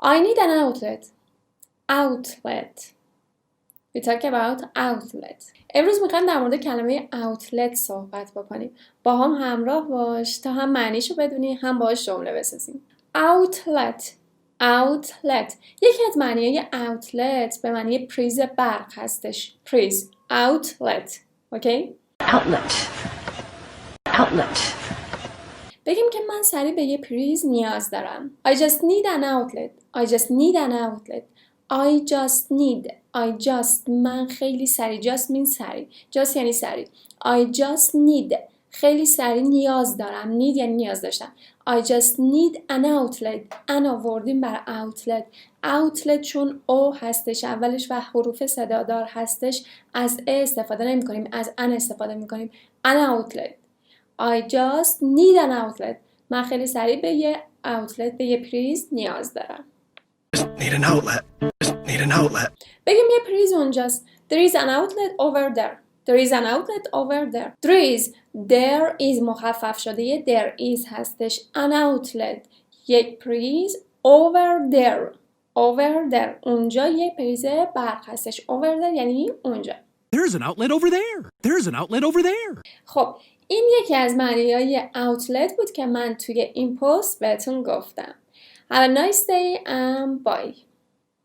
I need an outlet. Outlet. We talk about outlet. امروز میخوایم در مورد کلمه outlet صحبت بکنیم. با هم همراه باش تا هم معنیشو بدونی هم باش جمله بسازیم. outlet. outlet. یکی از معنیهای outlet به معنی پریز برق هستش. پریز. outlet. اوکی؟ outlet. outlet. بگیم که من سریع به یه پریز نیاز دارم. I just need an outlet. I just need an outlet. I just need. I just. من خیلی سریع. Just means سریع. Just یعنی سریع. I just need. خیلی سریع نیاز دارم. Need یعنی نیاز داشتم. I just need an outlet. an آوردیم بر outlet. outlet چون O هستش اولش و حروف صدادار هستش از A استفاده نمی کنیم. از an استفاده می کنیم. an outlet. I just need an outlet. من خیلی سریع به یه outlet به یه پریز نیاز دارم. Just need an outlet. Just need an outlet. بگیم یه پریز اونجاست. There is an outlet over there. There is an outlet over there. There is مخفف شده یه there is هستش. An outlet. یک پریز over there. Over there. اونجا یه پریز برق هستش. Over there یعنی اونجا. There's an outlet over there. There's an outlet over there. خب این یکی از معنیهای outlet بود که من توی این پست بهتون گفتم. Have a nice day and bye.